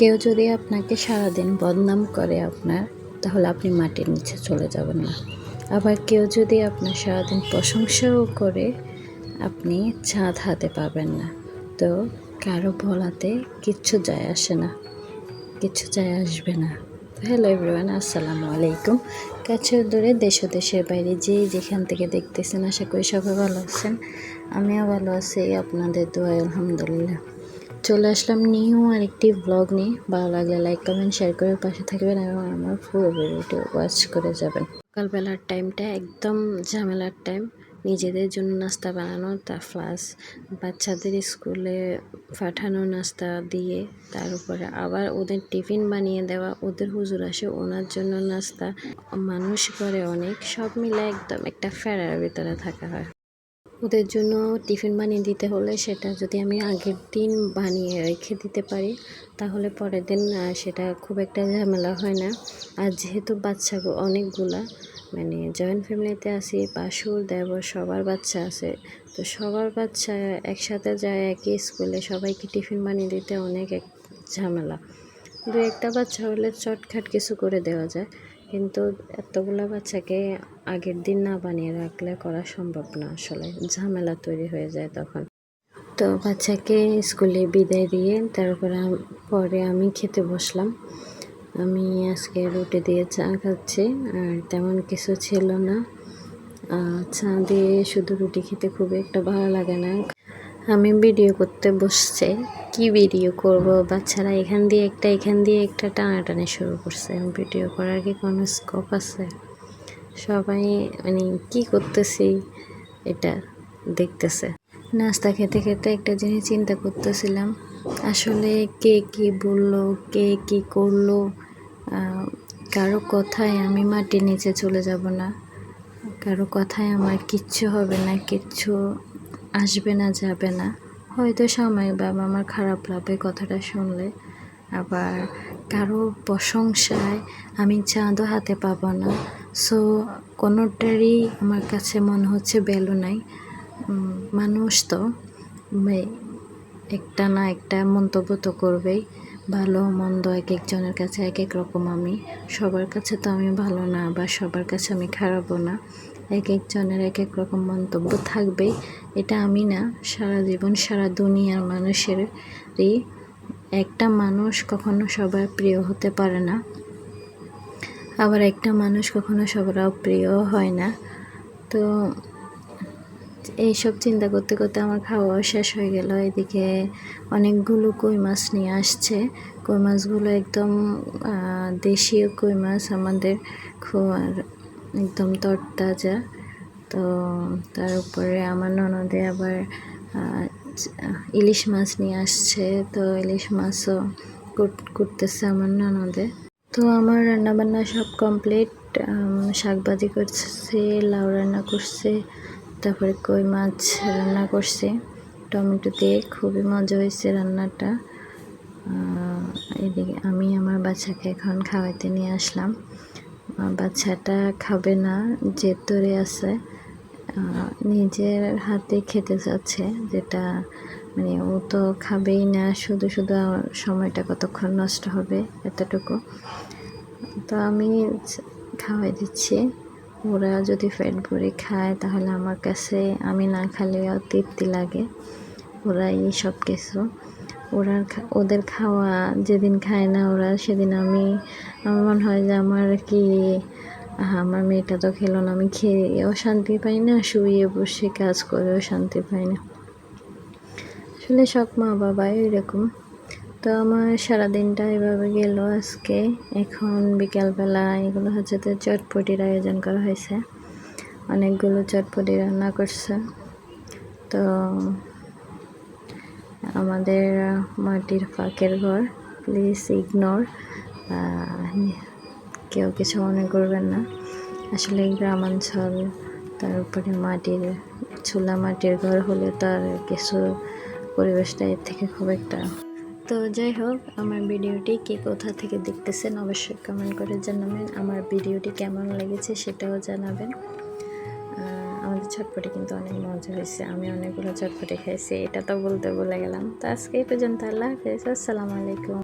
কেউ যদি আপনাকে সারাদিন বদনাম করে তাহলে আপনি মাটির নিচে চলে যাবেন না। আবার কেউ যদি আপনার সারাদিন প্রশংসাও করে আপনি চাঁদ হাতে পাবেন না। তো কারো বলাতে কিচ্ছু যায় আসে না, কিচ্ছু যায় আসবে না। তো হ্যালো এভরিওয়ান, আসসালামু আলাইকুম। কাছে দূরে দেশ ও দেশের বাইরে যেখান থেকে দেখতেছেন, আশা করি সবাই ভালো আছেন। আমিও ভালো আছি, আপনাদের দোয়ায় আলহামদুলিল্লাহ। চলে আসলাম নিউ আরেকটি ব্লগ নিয়ে। ভালো লাগলে লাইক কমেন্ট শেয়ার করে পাশে থাকবেন এবং আমার পুরো ভিডিওটি ওয়াচ করে যাবেন। সকালবেলার টাইমটা একদম ঝামেলার টাইম, নিজেদের জন্য নাস্তা বানানো, তার প্লাস বাচ্চাদের স্কুলে পাঠানো নাস্তা দিয়ে, তার উপরে আবার ওদের টিফিন বানিয়ে দেওয়া, ওদের হুজুর আসে ওনার জন্য নাস্তা, মানুষ করে অনেক, সব মিলে একদম একটা ফেরার ভিতরে থাকা হয়। ওদের জন্য টিফিন বানিয়ে দিতে হলে সেটা যদি আমি আগের দিন বানিয়ে রেখে দিতে পারি তাহলে পরের দিন সেটা খুব একটা ঝামেলা হয় না। আর যেহেতু বাচ্চা অনেকগুলা, মানে জয়েন্ট ফ্যামিলিতে আছি, বাসুর দেবর সবার বাচ্চা আছে, তো সবার বাচ্চা একসাথে যায় একই স্কুলে, সবাইকে টিফিন বানিয়ে দিতে অনেক এক ঝামেলা। দু একটা বাচ্চা হলে চটখাট কিছু করে দেওয়া যায়, কিন্তু এতগুলা বাচ্চাকে আগের দিন না বানিয়ে রাখলে করা সম্ভব না, আসলে ঝামেলা তৈরি হয়ে যায় তখন। তো বাচ্চাকে স্কুলে বিদায় দিয়ে তারপরে পরে আমি খেতে বসলাম। আমি আজকে রুটি দিয়ে চা খাচ্ছি, আর তেমন কিছু ছিল না। চা দিয়ে শুধু রুটি খেতে খুব একটা ভালো লাগে না। আমি ভিডিও করতে বসছে, কি ভিডিও করব, বাচ্চারা এখান দিয়ে একটা টানাটানি শুরু করছে। ভিডিও করার কি কোনো স্কোপ আছে? সবাই মানে কি করতেছি এটা দেখতেছে। নাস্তা খেতে খেতে একটা জিনিস চিন্তা করতেছিলাম, আসলে কে কি বললো, কে কি করলো, কারো কথায় আমি মাটির নিচে চলে যাব না, কারো কথায় আমার কিচ্ছু হবে না, কিচ্ছু আসবে না, যাবে না। হয়তো সাময়িকভাবে আমার খারাপ লাগবে কথাটা শুনলে, আবার কারো প্রশংসায় আমি চাঁদও হাতে পাবো না। সো কোনোটারই আমার কাছে মনে হচ্ছে ভ্যালু নাই। মানুষ তো একটা না একটা মন্তব্য তো করবেই, ভালো মন্দ এক একজনের কাছে এক এক রকম। আমি সবার কাছে তো আমি ভালো না, বা সবার কাছে আমি খারাপও না। এক একজনের এক এক রকম মন্তব্য থাকবেই, এটা আমি না, সারা জীবন সারা দুনিয়ার মানুষেরই। একটা মানুষ কখনো সবার প্রিয় হতে পারে না, আবার একটা মানুষ কখনো সবার অপ্রিয় হয় না। তো এইসব চিন্তা করতে করতে আমার খাওয়া শেষ হয়ে গেল। এদিকে অনেকগুলো কই মাছ নিয়ে আসছে। কই মাছগুলো একদম দেশীয় কই মাছ, আমাদের একদম তরতাজা। তো তার উপরে আমার ননদে আবার ইলিশ মাছ নিয়ে আসছে, তো ইলিশ মাছও করতেছে আমার ননদে। তো আমার রান্নাবান্না সব কমপ্লিট। শাকভাজি করছে, লাউ রান্না করছে, তারপরে কই মাছ রান্না করছে টমেটো দিয়ে, খুবই মজা হয়েছে রান্নাটা। এদিকে আমি আমার বাচ্চাকে এখন খাওয়াইতে নিয়ে আসলাম। বাচ্চাটা খাবে না, জেদ ধরে আছে, নিজের হাতে খেতে চাচ্ছে, যেটা মানে ও তো খাবেই না, শুধু শুধু সময়টা কতক্ষণ নষ্ট হবে এতটুকু। তো আমি খাওয়াই দিচ্ছি। ওরা যদি পেট ভরে খায় তাহলে আমার কাছে আমি না খেলেও তৃপ্তি লাগে। ওরাই সব কিছু, ওদের খাওয়া যেদিন খায় না ওরা, সেদিন আমার মনে হয় যে আমার কি, আমার মেয়েটা তো খেলো না, আমি খেয়েও শান্তি পাই না, শুয়ে বসে কাজ করেও শান্তি পাই না। আসলে সব মা বাবাই এরকম। তো আমার সারাদিনটা এভাবে গেল আজকে। এখন বিকালবেলা এগুলো হচ্ছে তো চটপটির আয়োজন করা হয়েছে, অনেকগুলো চটপটি রান্না করছে। তো আমাদের মাটির ফাঁকের ঘর, প্লিজ ইগনোর, কেউ কিছু মনে করবেন না। আসলে গ্রামাঞ্চল, তার উপরে মাটির ঘর হলে তার কিছু পরিবেশটা এর থেকে খুব একটা। তো যাই হোক, আমার ভিডিওটি কে কোথা থেকে দেখতেছেন অবশ্যই কমেন্ট করে জানাবেন। আমার ভিডিওটি কেমন লেগেছে সেটাও জানাবেন। আমাদের চটপটি কিন্তু অনেক মজা হয়েছে, আমি অনেকগুলো চটপটি খাইছি, এটা তো বলতে ভুলে গেলাম। তো আজকে এই পর্যন্ত, আল্লাহ হাফেজ, আসসালামু আলাইকুম।